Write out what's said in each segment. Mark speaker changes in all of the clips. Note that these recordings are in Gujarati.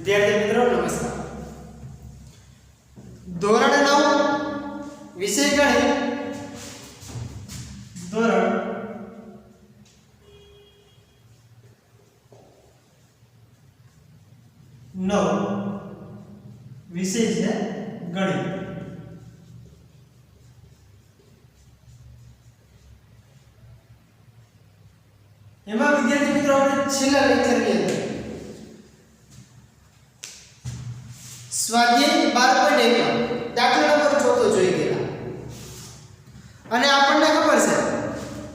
Speaker 1: વિદ્યાર્થી મિત્રો નમસ્કાર. ધોરણ 9 વિષય ગણિત. ધોરણ 9 વિષય છે ગણિત. એમાં વિદ્યાર્થી મિત્રો આપણે છેલ્લા લેક્ચરની અંદર સ્વાધ્યાય 12.1 દાખલા નંબર 14 જોઈ ગયા અને આપણને ખબર છે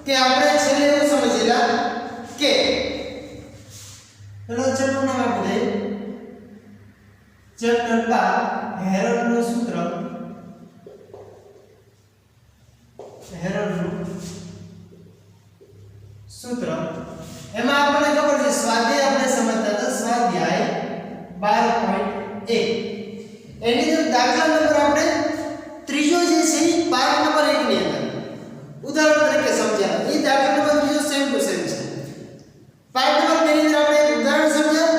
Speaker 1: કે આપણે છેલ્લે એવું સમજેલા કે ચલો ચેપ્ટર નામ આપી દઈએ. ચેપ્ટર 12 હેરોલ્ડનું સૂત્ર. હેરોલ્ડનું સૂત્ર એમાં આપણને ખબર છે સ્વાધ્યાય આપણે સમજતા હતા સ્વાધ્યાય 12.1 એની અંદર દાખલા નંબર આપણે ત્રીજો જે છે પાઠ નંબર 1 ની અંદર ઉદાહરણ તરીકે સમજ્યા. એ દાખલા નંબર ત્રીજો સેમ ટુ સેમ છે. પાઠ નંબર 2 ની અંદર આપણે એક ઉદાહરણ સમજ્યા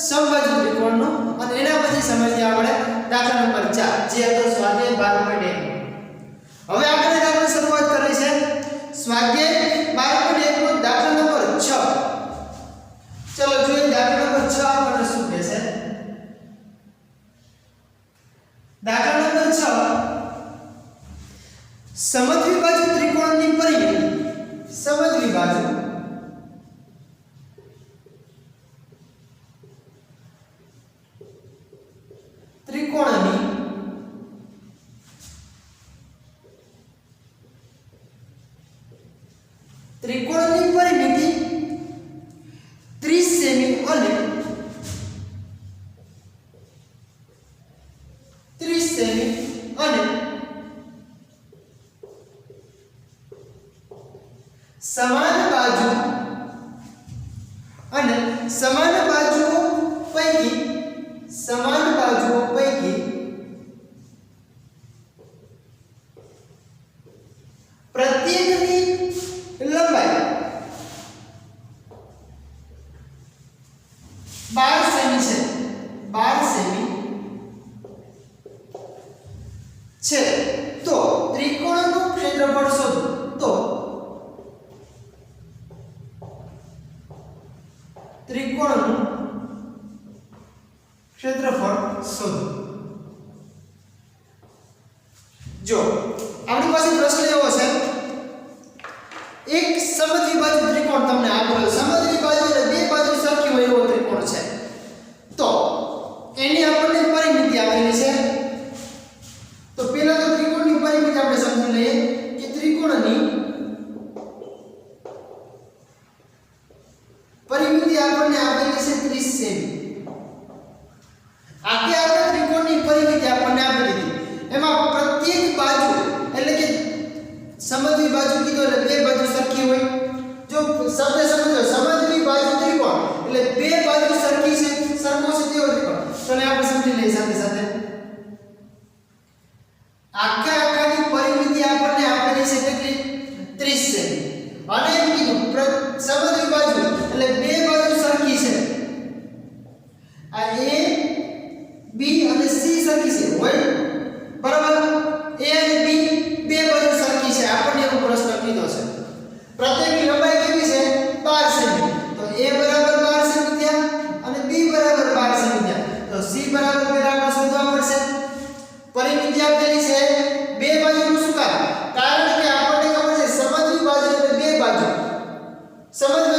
Speaker 1: સમબાજુ ત્રિકોણનું અને એના પછી સમજ્યા આપણે દાખલા નંબર 4 જે હતો સ્વાધ્યાય 12.1. હવે આપણે દાખલા શરૂઆત કરી છે સ્વાધ્યાય 12.1 નો દાખલા નંબર 6. ચલો જોઈએ દાખલા નંબર 6 આપણને શું કહે છે. દાખલા નંબર 6 સમદ્વિબાજુ ત્રિકોણની પરિમિતિ. સમદ્વિબાજુ ત્રિકોણની પરિમિતિ 30 સેમી અને 30 સેમી અને સમાન બાજુઓ પૈકી પ્રત્યેકની લંબાઈ 12 સેમી છે. 12 સેમી છે. તો ત્રિકોણનું ક્ષેત્રફળ શોધો. તો ત્રિકોણનું ક્ષેત્રફળ શોધો. જો આપણી પાસે પ્રશ્ન એવો છે એક સમદ્વિબાજુ ત્રિકોણ તમને આપેલો. સમદ્વિબાજુ એટલે બે બાજુ સરખી હોય એવો ત્રિકોણ છે. તો એની આપણને પરિમિતિ આપેલી છે. તો પહેલા તો ત્રિકોણની પરિમિતિ આપણે સમજી લઈએ કે ત્રિકોણની પરિમિતિ આપણને આપેલી છે 30 સેમી. આખી આપણે ત્રિકોણની પરિમિતિ આપણને આપી દીધી. એમાં પ્રત્યેક બાજુ એટલે કે સમદ્વિબાજુ કીધો એટલે બે બાજુ સરખી હોય. જો શબ્દ સમજો સમદ્વિબાજુ ત્રિકોણ એટલે બે બાજુ સરખી છે, સરખો છે તેવો ત્રિકોણ. તો ને આપણે સમજી લઈએ સાથે સાથે આખાની પરિમિતિ આપણને આપેલી છે કેટલી 30 સેમી. અને એમ કીધું સમદ્વિબાજુ એટલે બે બાજુ સરખી છે. આ A B અને C સરખી છે હોય બરાબર. A અને B બે બાજુ સરખી છે. આપણને એવો પ્રશ્ન કીધો છે. પ્રત્યેકની લંબાઈ કેવી છે 12 સેમી. તો A બરાબર 12 સેમી થયા અને B બરાબર 12 સેમી થયા. તો C બરાબર પહેલા આપણે શોધવા પડશે. પરિમિતિ આપેલી છે બે બાજુનું શું કારણ કે આપણને ખબર છે સમદ્વિબાજુ એટલે બે બાજુ. સમદ્વિબાજુ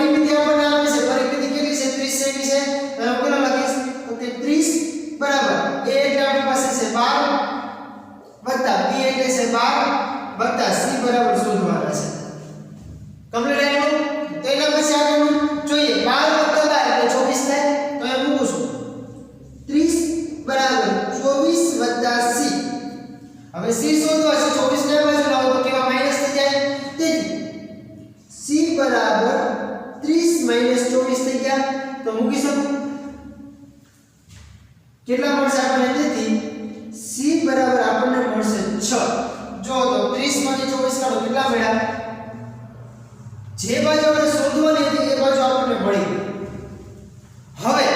Speaker 1: પરિમિતિ આપણને આપે છે, પરિમિતિ કેટલી છે 30 સેમી છે, તો હું કેટલા લખીશ તો કે 30 બરાબર a એટલે આપણી પાસે છે 12 વત્તા b એટલે છે 12 વત્તા c બરાબર શોધવાના છે. કમ્પ્લીટ આઈનું. તો એના પછી આગળનું જોઈએ 12 વત્તા 12 એટલે 24 થાય, તો એ મૂકું છું 30 બરાબર 24 વત્તા c. હવે c શોધવા છે, 24 ને બાજુ લાવો તો કેવા માઈનસ થઈ જાય, તેથી c બરાબર 30 માઈનસ 24 થઈ ગયા, તો મૂકી શકું. કેટલા મળશે આપણને, તેથી c બરાબર આપણને મળશે 6. જો તો 30 માંથી 24 કાઢો કેટલા મળ્યા, જે બાજુ આપણે શોધવાની હતી એ બાજુ આપણને મળી. હવે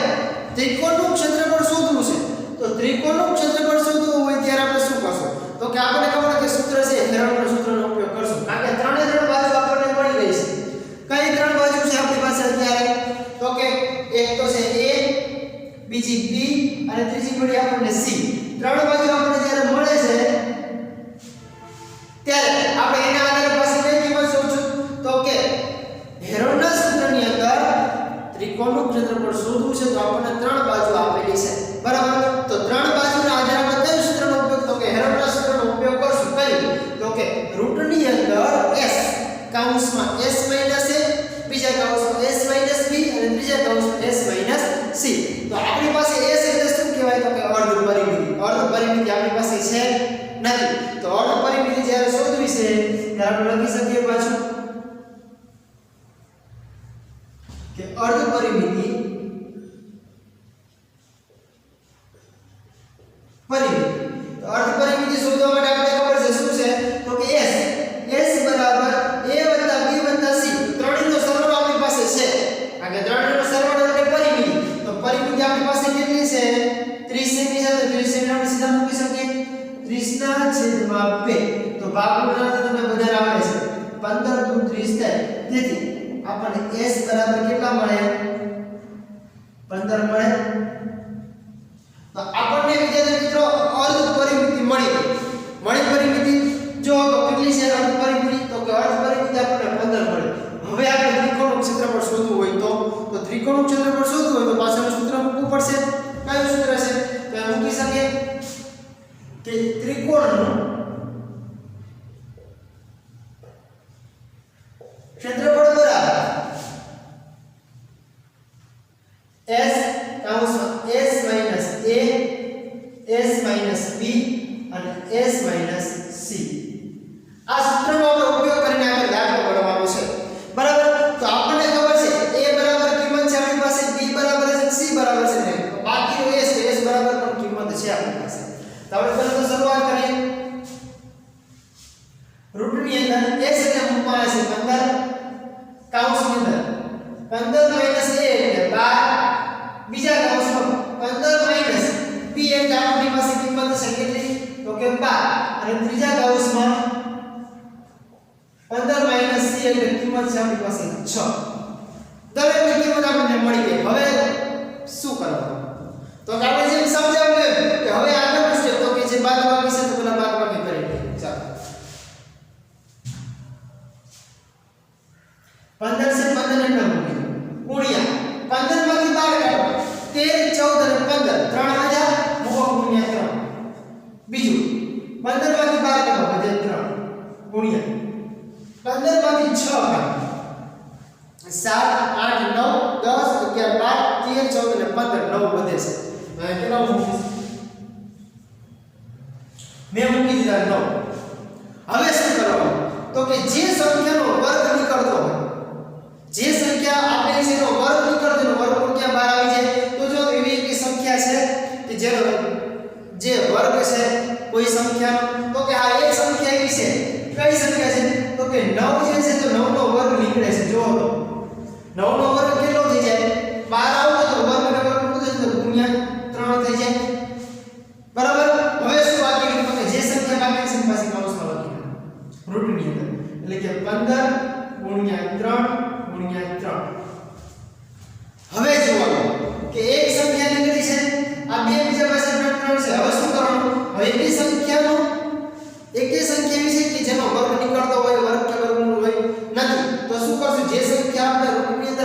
Speaker 1: ત્રિકોણનું ક્ષેત્રફળ શોધવું છે, તો ત્રિકોણનું ક્ષેત્રફળ શોધવું હોય ત્યારે આપણે શું કરશું, તો કે આપણે ખબર કે સૂત્ર છે હેરોનના સૂત્રનો ઉપયોગ કરશું, કારણ કે ત્રણે ત્રણ બાજુ આપણને મળી ગઈ છે. કઈ ત્રણ બાજુ છે આપણી પાસે અત્યારે, તો કે એક તો છે a, બીજી b અને ત્રીજી મળી આપણને c. ત્રણ બાજુ આપણને જ્યારે મળે છે ત્યારે આપણે એના આધારે પાસે કઈ કિંમત શોધશું, તો કે હેરોનના સૂત્રની અંદર ત્રિકોણનું ક્ષેત્રફળ શોધવું છે, તો આપણને ત્રણ બાજુ આપેલી છે બરાબર. તો ત્રણ બાજુના આધારે આપણે કયું સૂત્રનો ઉપયોગ, તો કે હેરોનના સૂત્રનો ઉપયોગ કરશું. કયું, તો કે રૂટની અંદર s કૌંસમાં s માઈનસ a, બીજા કૌંસમાં s માઈનસ b અને ત્રીજા કૌંસમાં s માઈનસ c. તો આપણી પાસે s એટલે શું કહેવાય, તો કે અર્ધ પરિમિતિ. અર્ધ પરિમિતિ આપણી પાસે છે નથી, તો અર્ધ પરિમિતિ જ્યારે શોધવી છે ત્યારે આપણે લખી શકીએ પાછું કે અર્ધ પરિમિતિ તો અર્ધ પરિમિતિ શોધવા માટે આપણે ખબર છે શું છે, તો કે s બરાબર a + b + c. ત્રણેયનો સરવાળો આપણી પાસે છે, કારણ કે ત્રણેયનો સરવાળો એટલે પરિમિતિ. તો પરિમિતિ આપણી પાસે કેટલી છે 30 સેમી છે, તો 30 સેમી આપણે સીધા મૂકી શકીએ 30/2. તો ભાગનું નામ તમને બધાને આવડે છે, 15 × 30 થાય, તેથી આપણને s બરાબર કેટલા મળે 15 મળે. તો આપણને વિદ્યાર્થી મિત્રો અર્ધ પરિમિતિ મળી પરિમિતિ જો તો કેટલી છે અર્ધ પરિમિતિ, તો કે અર્ધ પરિમિતિ આપણને 15 મળે. હવે આપણે ત્રિકોણનું ક્ષેત્રફળ શોધવું હોય તો ત્રિકોણનું ક્ષેત્રફળ શોધવું હોય તો પાછળનું સૂત્ર મૂકવું પડશે. કયું સૂત્ર છે, તો મૂકી શકીએ કે ત્રિકોણનું ક્ષેત્રફળ બરાબર s કૌંસમાં s minus a, s minus b અને s માઈનસ c. આ સૂત્રનો આપણે ઉપયોગ કરીને આપણે દાખલો ગણવાનો છે બરાબર. તો આપણને ખબર છે a બરાબર કિંમત છે આપણી પાસે, b બરાબર છે, c બરાબર છે, તો બાકીનો s છે, s બરાબર પણ કિંમત છે આપણી પાસે. તો આપણે પહેલા તો શરૂઆત કરીએ. રૂટની અંદર s એટલે મૂકવાના છે 15 કૌંસની અંદર 15 માઈનસ a એટલે 12, બીજા કૌંસમાં 15 માઈનસ b એટલે આપણી પાસે કિંમત છે કેટલી, તો કે 12, અને ત્રીજા કૌંસમાં 15 માઈનસ c એટલે કિંમત છે આપણી પાસે 6. દરેકની કિંમત આપણને મળી ગઈ. હવે શું કરવાનું, તો આપણે જેમ સમજાવ્યું કે હવે આગળ પૂછે તો કે જે બાદબાકી છે તો પેલા બાદબાકી કરી લઈએ. ચાલો 15 છે 15 ને મૂકી ગુણ્યા 15 માંથી 12 કાઢો 13 14 અને 15 3000 મૂકો ગુણ્યા 3. બીજું 15 માંથી 12 કાઢો બધે 3 ગુણ્યા 15 માંથી 6 કાઢો 7 8 9 10 11 12 13 14 અને 15 9 વધે છે. હવે કેટલા મૂકીશ, મેં મૂકી દીધા 9. હવે શું કરવાનું, તો કે જે સંખ્યાનો વર્ગ નીકળતો હોય, જે સંખ્યા આપેલી છે એનો વર્ગ નીકળતો એનો વર્ગમૂળ ક્યાં બહાર આવી જાય, તો જો એવી એક સંખ્યા છે કે જેનો જે વર્ગ છે કોઈ સંખ્યાનો, તો કે આ એક સંખ્યા એવી છે, કઈ સંખ્યા છે, તો કે 9 જે છે તો 9 નો વર્ગ નીકળે છે. જો 9 નો વર્ગ કેટલો થઈ જાય, 12 આવતો તો વર્ગ ને વર્ગમૂળ થશે તો ગુણ્યા 3 થઈ જાય બરાબર. હવે શું બાકી રહ્યું, તો કે જે સંખ્યા બાકી છે પાસે કૌંસમાં લખી રૂટની અંદર, એટલે કે 15 ગુણ્યા 3 ગુણ્યા 3. હવે જોવાનું કે એક સંખ્યા નીકળી છે, આ બે બીજા પાસે 3 છે. હવે શું કરવાનું, હવે એકી સંખ્યા એવી છે કે જેનો વર્ગ નીકળતો હોય, વર્ગ કે વર્ગમૂળ હોય નથી, તો શું કરશું, જે સંખ્યા આપણે રૂટની અંદર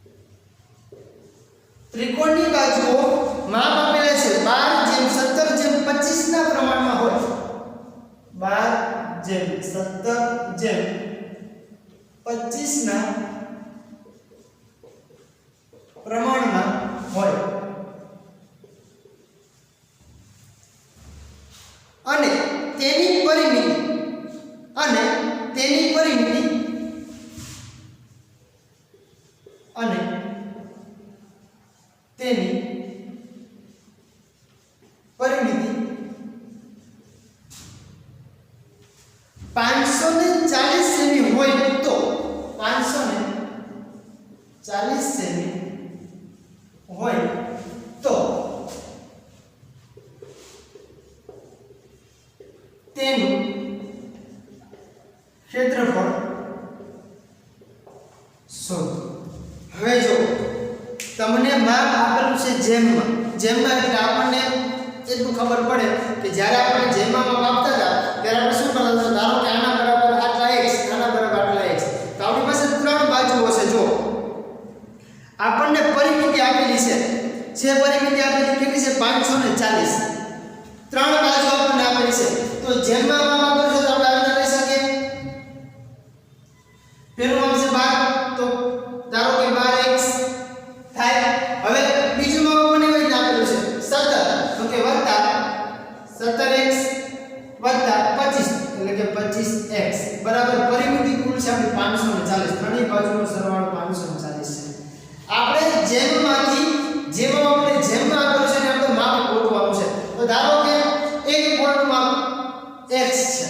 Speaker 1: ત્રિકોણની બાજુઓ માપ આપેલા છે 12:17:25 ના પ્રમાણમાં હોય. 12:17:25 ના પ્રમાણમાં હોય. અને તેની પરિમિતિ પરિમિતિ 540 સેમી હોય તો 540 સેમી હોય તો તેનું ક્ષેત્રફળ શોધો. હવે જો તમને માપ આપેલું છે જેમમાં એટલે આપણને એટલું ખબર પડે કે જ્યારે આપણે જેમમાં માપ આપતા હતા ત્યારે આપણે શું કરતા હતા. ધારો કે આના બરાબર આટલા x, આના બરાબર આટલા x, તો આપણી પાસે ત્રણ બાજુઓ છે. જો આપણને પરિમિતિ આપેલી છે, જે પરિમિતિ આપેલી કેટલી છે 540. ત્રણ બાજુ આપણને આપેલી છે, તો જેમમાં માપ આપેલું છે તો આપણે આવી રીતે લઈ શકીએ. પેલું માપ છે 12, તો ધારો કે 12x થાય. હવે બીજું માપ આપણને એવી રીતે આપેલું છે 17, તો કે વત્તા 17x વત્તા 25 એટલે કે 25x બરાબર પરિમિતિ કુલ છે આપણી 540. ત્રણેય બાજુનો સરવાળો 540 છે. આપણે જેમમાં આપણે જેમમાં આપેલું છે ને આપણે માપ ગોતવાનું છે. તો ધારો કે એક કોણનું માપ x છે.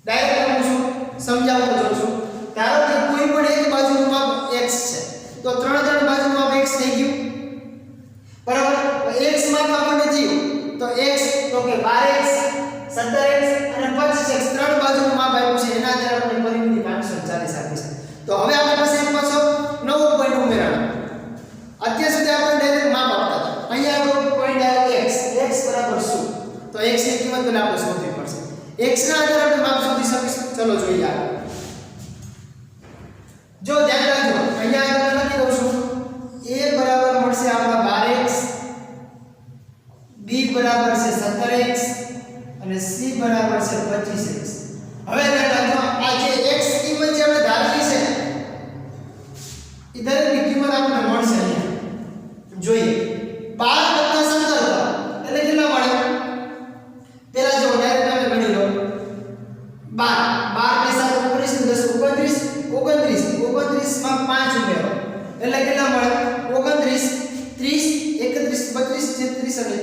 Speaker 1: ડાયરેક્ટ હું છું સમજાવતો જાઉં છું. ધારો કે કોઈ પણ એક બાજુનું માપ x છે, તો ત્રણ બાજુનું માપ x થઈ ગયું બરાબર. x માપ આપણને થયું તો x તો કે 12x 17x અને 25x ત્રણ બાજુનું માપ આપ્યું છે. એના આધારે આપણે પરિમિતિ 540 આપી છે. તો હવે આપણી પાસે એક પાછો નવો પોઈન્ટ ઉમેરવાનો. અત્યાર સુધી આપણે ડાયરેક્ટ માપ આપતા હતા. અહીંયા આપણો પોઈન્ટ આવ્યો x બરાબર શું, તો x ની કિંમત પહેલા આપણે શોધવી પડશે. x ના આધારે આપણે માપ શોધી શકીશું. ચલો જોઈએ આગળ. જો ધ્યાન રાખજો, અહીંયા આપણે લખી દઉં છું a બરાબર મળશે આપણા 12x, b બરાબર છે 17x અને c બરાબર છે 25x. હવે ધ્યાન રાખજો, આ જે x કિંમત જે આપણે ધારેલી છે એ દરેકની કિંમત આપણને મળશે. અહીંયા જોઈએ 12 + 17 એટલે કેટલા મળે. પહેલા જો ડાયરેક્ટ આપણે ગણી લો. 12 ને 7 19 10 29 માં 5 ઉમેરો એટલે કેટલા મળે 29 30 31 32 33 અને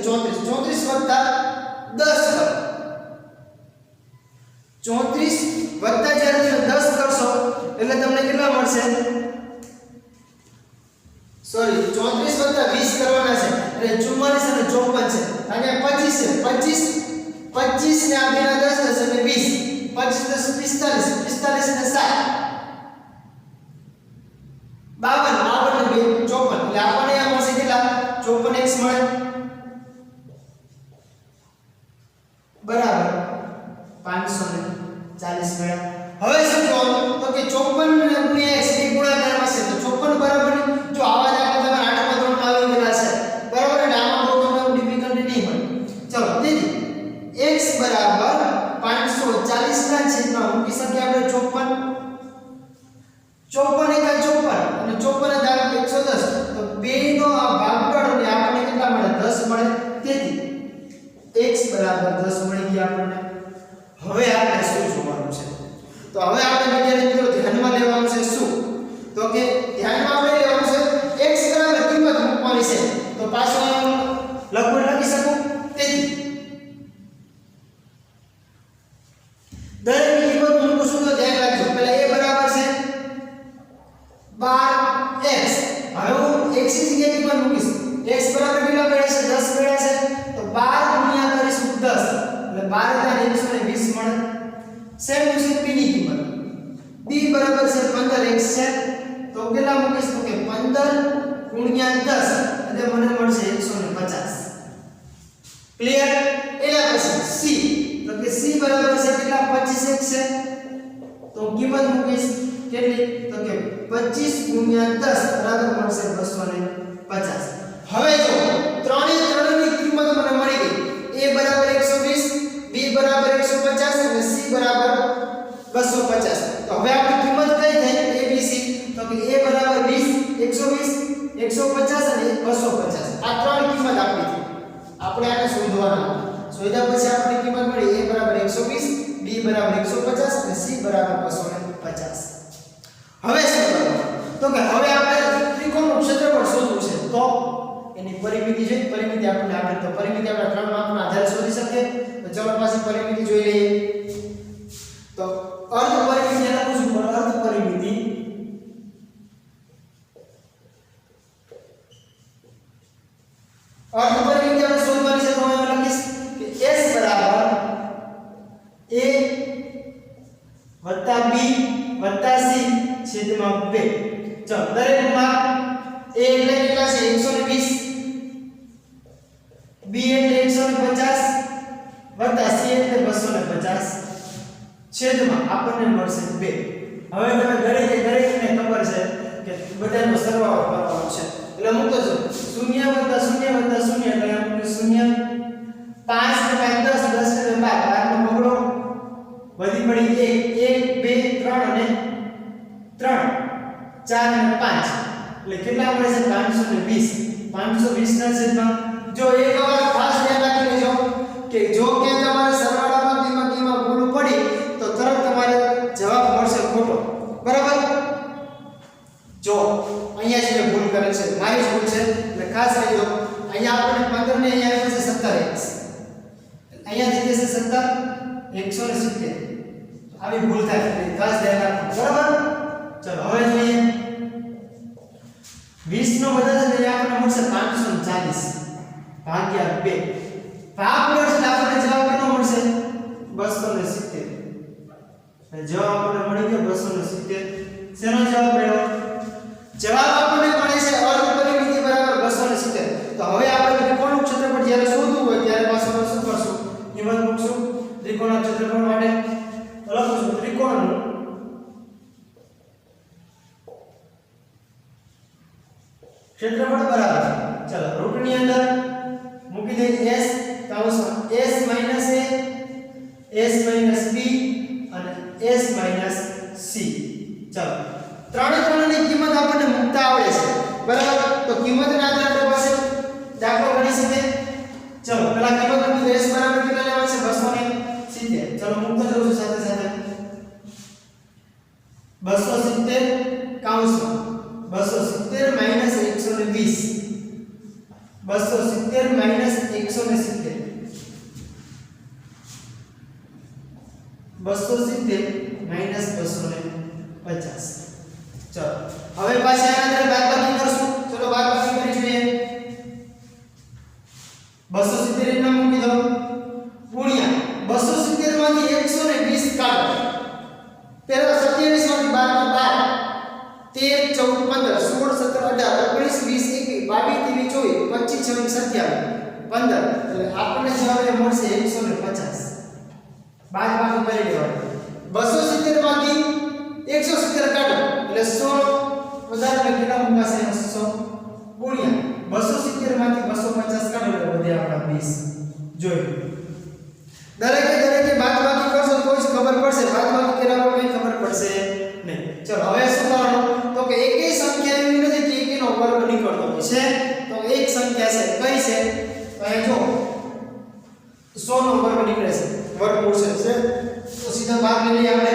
Speaker 1: 34 વત્તા જ્યારે તમે 10 કરશો એટલે તમને કેટલા મળશે. સોરી 34 વત્તા 20 કરવાના છે એટલે 44 અને 54 છે. અને 25 છે 25 ને આ બેના 10 થશે એટલે 20 25 10 45 45 ને 7 52 ને 2 54 એટલે આપણને આ મળશે કેટલા 54x મળે બરાબર 540 મળ્યા. હવે શું જોવાનું તો કે 54 ને x ની ગુણાકારમાં છે તો 54 બરાબર જો આવા દાખલા તમે આઠમા ધોરણમાં આવી ગયેલા છે બરાબર એટલે આમાં બહુ તમને ડિફિકલ્ટી નહીં હોય. ચલો તેથી x બરાબર 540 ના છેદમાં મૂકી શકીએ આપણે 54 એકા 54 અને 54 ને ધારો કે 110 તો 2 નો આ ભાગાકાર એટલે આપણને કેટલા મળે 10 મળે. તેથી x બરાબર 10 મળી ગયા આપણને. હવે આપણે શું જોવાનું છે તો હવે આપણે વિદ્યાર્થી મિત્રો ધ્યાનમાં લેવાનું છે શું તો કે ધ્યાનમાં આપણે લેવાનું છે x બરાબર કિંમત મૂકવાની છે. તો પાછો લખવું લખી શકું. તેથી દરેકની કિંમત મૂકું છું તો ધ્યાન રાખજો. પહેલા a બરાબર છે 12x. હવે હું x ની જગ્યાએ કિંમત મૂકીશ. x બરાબર કેટલા મળે છે 10 મળે છે તો 12 ગુણ્યા કરીશું 10 એટલે 12,120 મળે. સેમ ટુ સેમ p ની કિંમત b બરાબર છે 15x છે તો કેટલા મૂકીશ તો કે 15 ગુણ્યા 10 એટલે મને મળશે 150. ક્લિયર. એના પછી c તો કે c બરાબર છે કેટલા 25x છે તો કિંમત મૂકીશ કેટલી તો કે 25 ગુણ્યા 10 બરાબર મળશે 250. 50. હવે જો ત્રણેયની કિંમત મને મળી ગઈ. a બરાબર 120, b બરાબર 150 અને c બરાબર 250. તો હવે આપણી કિંમત કઈ થઈ a b c? તો કે a બરાબર 20, 120, 150 અને 250. આ ત્રણ કિંમત આપી છે. આપણે આને શોધવાના. શોધ્યા પછી આપણી કિંમત મળી a બરાબર 120, b બરાબર 150 અને c બરાબર 250. હવે શું કરવાનું? તો કે હવે આપણે ત્રિકોણનું ક્ષેત્રફળ શોધવું છે. તો એની પરિમિતિ જોઈએ. પરિમિતિ આપણને આપે તો પરિમિતિ આપણે ત્રણ માપના આધારે શોધી શકીએ. તો ચલો પાછી પરિમિતિ જોઈ લઈએ. તો અર્ધ પરિમિતિ લખું છું. અર્ધ પરિમિતિ આપણે શોધવાની છે. તો હું લખીશ કે s બરાબર a + b + c છેદમાં 2. ચલો દરેક માપ a એટલે કેટલા છે? 120, b એટલે 150 + c એટલે 250 છેદમાં આપણને મળશે 2. હવે તમે દરેકને ખબર છે કે બધાનો સરવાળો કરવાનો છે. એટલે મૂકો છો 0 + 0 + 0 એટલે આપણે 0 5 * 10 10 * 12 12 નો પકડો વધી પડી 1 1 2 3 અને 3 4 અને 5 એટલે કેટલા મળે છે? 520. 520 ના છેદમાં જો એક વાર ખાસ ધ્યાન રાખી લેજો કે જો કે તમારે સરવાળામાં કિંમત ભૂલ પડી તો તરત તમારે જવાબ મળશે ખોટો. બરાબર? જો અહીંયા જ મેં ભૂલ કરેલ છે, મારી જ ભૂલ છે એટલે ખાસ રહેજો. અહીંયા આપણને 15 ને અહીંયા આવે છે 17x. અહીંયા થઈ જશે 17 170. આવી ભૂલ થાય એટલે ખાસ ધ્યાન રાખો. બરાબર? ચલો હવે જોઈએ 20 નો બધા છે એટલે આપણને મળશે 540 ભાગ્યા 2. ભાગ મળશે આપણને જવાબ કેટલો મળશે? 270. જવાબ આપણને મળી ગયો 270. શેનો જવાબ મળ્યો? જવાબ આપણને મળે છે અર્ધ પરિમિતિ બરાબર 270. તો હવે આપણે ત્રિકોણનું ક્ષેત્રફળ જ્યારે શોધવું હોય ત્યારે પાછળ શું કરશું? કિંમત મૂકશું. ત્રિકોણના ક્ષેત્રફળ માટે લખું છું ત્રિકોણનું ક્ષેત્રફળ બરાબર ચલો રૂટની અંદર મૂકી દઈએ s કૌંસમાં s - a s - b અને s - c. ચલો ત્રણેયની કિંમત આપણને મૂકતા આવડે છે. બરાબર? તો કિંમતના આધારે આપણે પાસે દાખલો ગણી શકીએ. ચલો પહેલા કિંમત મૂકી s બરાબર કેટલા લેવા છે? 270. ચલો મૂકતા જવું છું સાથે સાથે 270 કૌંસમાં 270 - 120 270 - 170 270 - 250. ચલો હવે પાછા આના અંદર બાદબાકી કરશું. ચલો બાદબાકી કરી જોઈએ. 270 ને મૂકી દો ગુણ્યા 270 માંથી 120 કાઢો. પહેલા 27 માંથી 12 13 14 15 16 17 18 19 20 21 22 23 24 25 26 27 15 એટલે આપણને જવાબ મળશે 150. બાદબાકી કરી લેવાનું. 270 માંથી 170 કાઢો એટલે 100 વધારે કેટલા મૂકાશે? 100 ગુણ્યા 270 માંથી 250 કાઢો એટલે વધે આપણા 20. જોયું દરેકે બાદબાકી કરશો તો જ ખબર પડશે. બાદબાકી કર્યા વગર કઈ ખબર પડશે નહીં. ચલો હવે શું કરવાનું? તો કે એકેય સંખ્યા એવી નથી કે એકેયનો વર્ગ નીકળતો હોય છે. તો એક સંખ્યા છે કઈ છે? તો અહીં જો 100 નો વર્ગ નીકળે છે. વર્ગમૂળ છે તો સીધા ભાગ લઈ લઈએ આપણે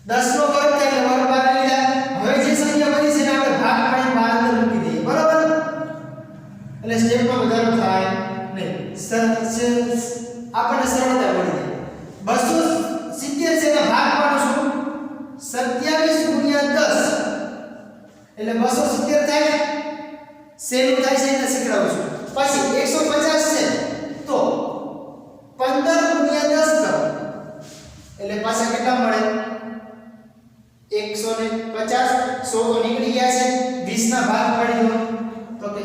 Speaker 1: 10 નો વર્ગ થાય એટલે વર્ગ બહાર લીધા. હવે જે સંખ્યા બની છે એને આપણે ભાગ પાડીને બહાર અંદર મૂકી દઈએ. બરાબર? એટલે સ્ટેપમાં વધારો થાય નહીં. આપણને સરળતા મળી જાય. 270 છે ને ભાગ પાડું છું 27 ગુણ્યા 10 એટલે 270 થાય. શેનું થાય છે એને શીખડાવું છું. પછી 150 છે તો 15 ગુણ્યા 10 કરો એટલે પાછા કેટલા મળે? 150. 100 તો નીકળી ગયા છે. 20 ના ભાગ પાડી દો તો કે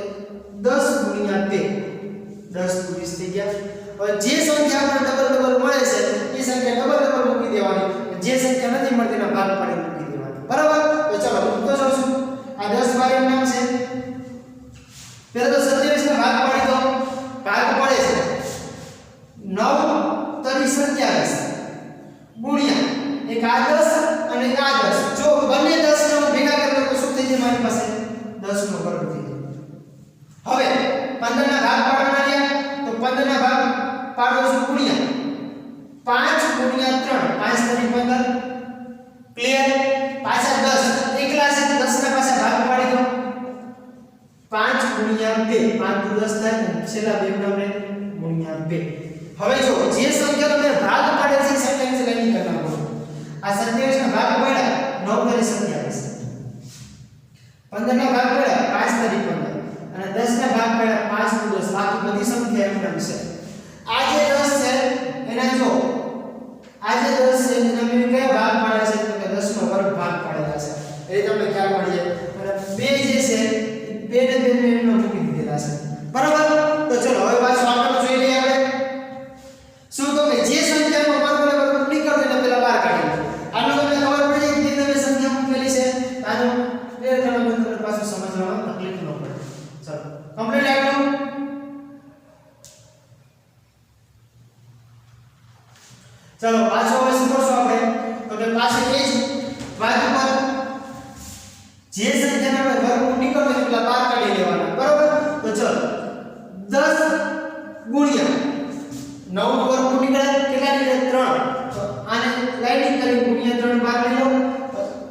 Speaker 1: 10 ગુણ્યા 2 10 * 20 થઈ ગયા. હવે જે સંખ્યા આપણને ડબલ મળે છે એ સંખ્યા ડબલ મૂકી દેવાની. જે સંખ્યા નથી મળતી એના ભાગ પાડી મૂકી દેવાની. બરાબર? તો ચાલો મૂકતો જાઉં છું. આ 10 12 એમ નામ છે પહેલા તો 27 ને ભાગ પાડી દો ભાગ પડે છે 9 તરી 27 ગુણ્યા એક આ 10 અને એક આ 10 જો બંને 10 નો ભેગા કરો તો શું થઈ જાય મારી પાસે 10 નો વર્ગ થઈ જાય હવે 15 ના ભાગ પાડવાના રહ્યા તો 15 ના ભાગ પાડો છો ગુણ્યા 5 ગુણ્યા 3 5 તરી 15 ક્લિયર પાછા 10 એકલા છે 10 ના પાછા ભાગ પાડી દો 5 ગુણ્યા 2 5 તો 10 થાય છેલ્લા બે નંબરે ગુણ્યા 2 હવે જો જે સંખ્યા તમે ભાગ પાડે છે સંખ્યા વિશે લાઈન કરવાનો આ 27 ના ભાગ પાડ્યા 9 તરી 27 15 ના ભાગ પાડ્યા 5 તરી 15 અને 10 ના ભાગ પાડ્યા 5 નું 10 બાકી બધી સંખ્યા એમ નામ છે આ જે 10 છે એના જો આ જે 10 છે એના મેં કયા ભાગ પાડ્યા છે તો કે 10 નો વર્ગ ભાગ પાડેલા છે એ તમને ખ્યાલ પડી જાય અને 2 જે છે 2 ને 2 નો મૂકી દીધેલા છે બરાબર તો ચલો હવે પાછું આપણે જોઈ લઈએ આપણે શું તો કે જે સંખ્યાનો વર્ગ અને વર્ગ નીકળે એટલે પહેલા બહાર કાઢી લો આનો તમને ખબર પડી કે તમે સંખ્યા મૂકેલી છે આનો બે ત્રણ તમને પાછું સમજવામાં તકલીફ ન પડે ચલો કમ્પ્લીટ આટલું ચલો પાછો હવે શું કરશું આપણે તો કે પાછળ એ જ વાત ઉપર જે સંખ્યાનો વર્ગમૂળ નીકળે એટલે પેલા બહાર કાઢી લેવાના બરાબર તો ચલો 10 ગુણ્યા 9 નો વર્ગમૂળ નીકળે કેટલા નીકળે 3 તો આને લાઈનિંગ કરી ગુણ્યા 3 ભાગ લઈ લો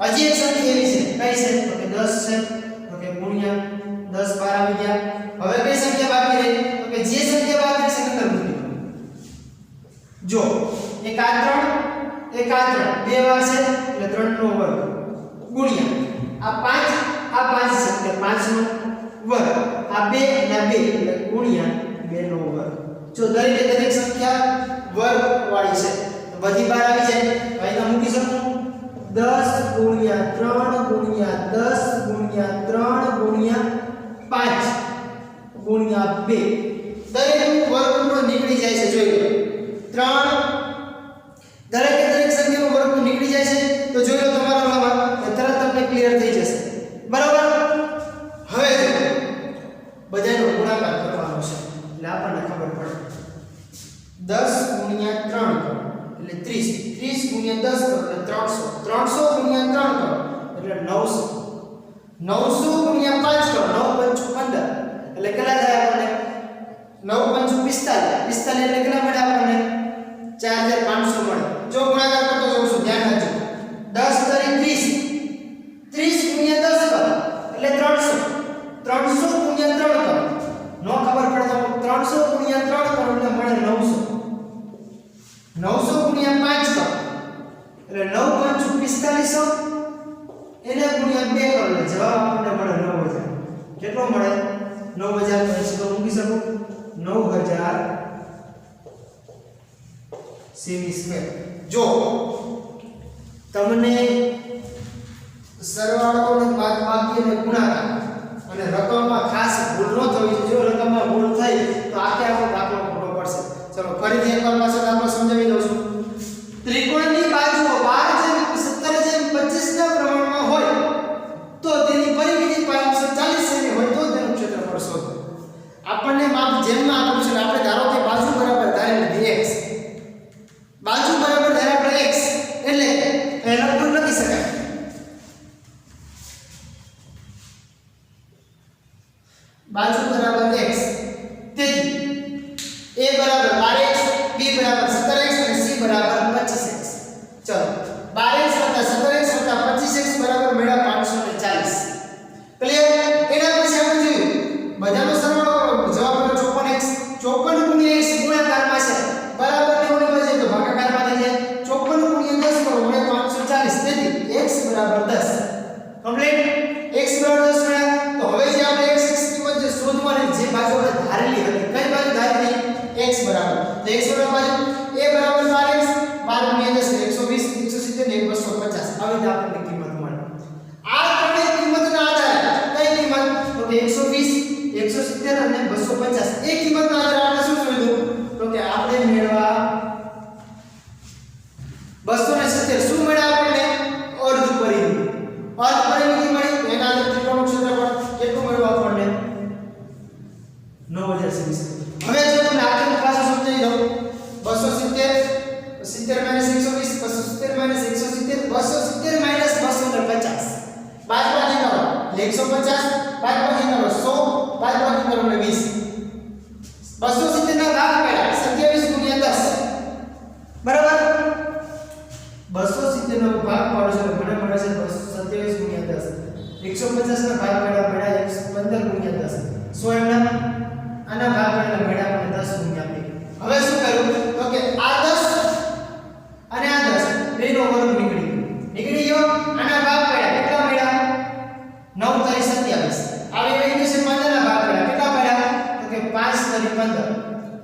Speaker 1: હજી એક સંખ્યા એવી છે કઈ છે તો કે 10 છે તો કે ગુણ્યા 10 12 આવી ગયા હવે કઈ સંખ્યા બાકી રહી તો કે જે સંખ્યા બાકી છે અંદર મૂકી દો જો એક આ 3 એક આ 3 બે વાર છે એટલે 3 નો વર્ગ ગુણ્યા આ 5 છે એટલે 5 નો વર્ગ આ 2 અને 2 એટલે ગુણ્યા 2 નો વર્ગ જો દરેકે દરેક સંખ્યા વર્ગ વાળી છે તો બધી બાર આવી જાય તો અહીં મૂકી શકું 10 ગુણ્યા 3 ગુણ્યા 10 ગુણ્યા 3 ગુણ્યા 5 ગુણ્યા 2 દરેકનું વર્ગમૂળ નીકળી જાય છે જોઈ લો 3 દરેકે દરેક સંખ્યાનું વર્ગમૂળ નીકળી જાય છે તો જોઈ લો તમારો લાવા તરત તમને ક્લિયર થઈ જશે બરાબર હવે જો બધાનો ગુણાકાર કરવાનો છે એટલે આપણને ખબર પડે 10 ગુણ્યા 3 કરો એટલે 30 30 ગુણ્યા 10 કરો એટલે 300 300 ગુણ્યા 3 કરો એટલે 900 900 ગુણ્યા 5 કરો 9 5 15 એટલે કેટલા થાય આપણને 9 5 45 45 એટલે કેટલા મળે આપણને 4500 મળે જો ગુણાકાર કરતો જવું છું ધ્યાન રાખજો 10 તરી 30 30 ગુણ્યા 10 કરો એટલે 300 300 ગુણ્યા 3 કરો નો ખબર પડે તો 300 ગુણ્યા 3 કરો એટલે મળે 900 900 ગુણ્યા 5 કરો એટલે 9 5 4500 એને ગુણ્યા 2 કરો એટલે જવાબ આપણને મળે 9000 કેટલો મળે 9000 પછી તો મૂકી શકો 9000 સેમી સ્ક્વેર જો તમને સરવાળો અને બાદબાકી અને ગુણાકાર અને રકમમાં ખાસ ભૂલ ન થવી જોઈએ જો રકમમાં ભૂલ થઈ તો આખે આખો દાખલો ખોટો પડશે ચલો ફરીથી એકવાર પાછો દાખલો સમજાવી દઉં છું ત્રિકોણની બાજુઓ 12 જેમ 17 જેમ 25 ના પ્રમાણમાં હોય તો તેની પરિમિતિ 540 સેમી હોય તો તેનું ક્ષેત્રફળ શોધો આપણને માપ જેમમાં આપ્યું છે આપણે ધારો કે બાજુ બરાબર ધારી લીધી x બાજુ બરાબર ધારે આપણે x એટલે પહેલા પણ લખી શકાય બાજુ બરાબર x તેથી a બરાબર 12x b બરાબર 17x અને c બરાબર 25x ચલો 12x 17x 25x બરાબર મેળા 540 ક્લિયર એના પછી આપણે જોયું બધાનો સરવાળો કરો જવાબ મળે 54x 54 ગુણ્યા x ગુણાકારમાં છે બરાબર ને ઓલી બાજુ તો ભાગાકારમાં થઈ જાય 54 ગુણ્યા 10 કરો મળે 540 તેથી x બરાબર 10 કમ્પ્લીટ x બરાબર 10 મળ્યા તો હવે જે આપણે x કિંમત જે શોધવાની જે બાજુ આપણે ધારેલી હતી કઈ બાજુ ધારેલી x બરાબર તો x બરાબર બાજુ a બરાબર 12x 12 ગુણ્યા 10 120 170 ને 250 આવી રીતે આપણને કિંમત મળે આ ત્રણેય કિંમતના આધારે કઈ કિંમત તો કે 120 170 અને 250 એ કિંમતના આધારે આપણે શું શોધ્યું તો કે આપણે મેળવા 270 શું મળ્યા આપણને અર્ધ પરિમિતિ મળી એના આધારે ત્રિકોણનું 270 નો ભાગ પાડો છો મને મળે છે 27 ગુણ્યા 10 150 ના ભાગ પાડ્યા મળ્યા 15 ગુણ્યા 10 100 એમના આના ભાગ પાડ્યા મળ્યા મને 10 ગુણ્યા 2 હવે શું કરું તો કે આ 10 અને આ 10 બેનો વર્ગ નીકળી ગયો આના ભાગ પાડ્યા કેટલા મળ્યા 9 તારી 27 આવી વેલ્યુ છે 15 ના ભાગ પાડ્યા કેટલા પાડ્યા તો કે 5 તારી 15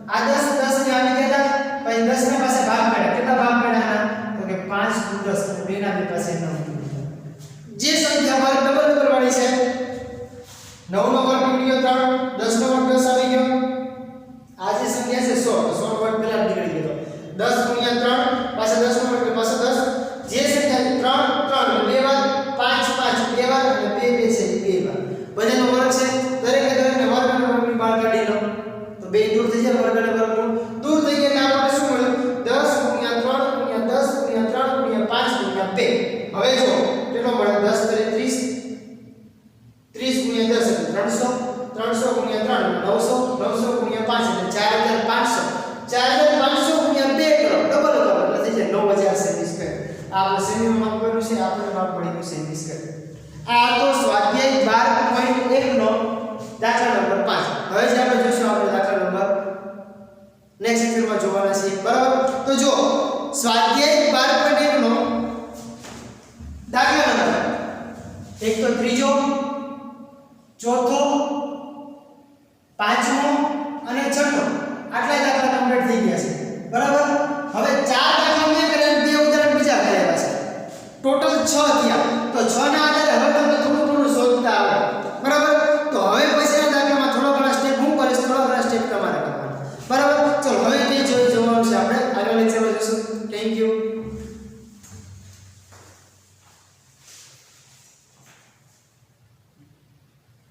Speaker 1: આ 10 10 ને આવી ગયા પછી 10 ના પાસે ભાગ પાડ્યા કેટલા ભાગ પાડ્યા આના તો કે 5 * 10 અને બેના બે પાસે 9 જે સંખ્યા મારે ડબલ વાળી છે 9 નો વર્ગ નીકળી ગયો 3 10 નો વર્ગ 10 આવી ગયો આ જે સંખ્યા છે 100 100 નો વર્ગ પહેલા નીકળી ગયો 10 ગુણ્યા 3 પાસે 10 નો વર્ગ પાસે 10 જે સંખ્યા 3 3 બે વાર 5 5 બે વાર અને 2 2 છે બે વાર બધાનો વર્ગ છે દરેકે દરેકને વર્ગ અને વર્ગની બહાર કાઢી લો તો બે દૂર થઈ જાય વર્ગ અને વર્ગમૂળ દૂર થઈ ગયા એટલે આપણને શું મળ્યું 10 ગુણ્યા 3 ગુણ્યા 10 ગુણ્યા 3 ગુણ્યા 5 ગુણ્યા 2 હવે જો કેટલો મળે 10 તરી 30 ગુણ્યા 10 એટલે 300 300 ગુણ્યા 3 900 900 ગુણ્યા 5 એટલે 4500 ગુણ્યા 2 કરો ડબલ કરો એટલે થઈ જાય 9000 સેમી સ્ક્વેર આ આપણે સેમીમાં માપ કર્યું છે આપણે માપ પડી ગયું સેમી સ્ક્વેર આ તો સ્વાધ્યાય 12.1 નો દાખલા નંબર 5 હવે જે આપણે જોશું આપણે દાખલા નંબર નેક્સ્ટ લેક્ચરમાં જોવાના છે બરાબર તો જો સ્વાધ્યાય 12.1 નો દાખલા નંબર એક તો ત્રીજો ચોથો પાંચમો અને છઠ્ઠો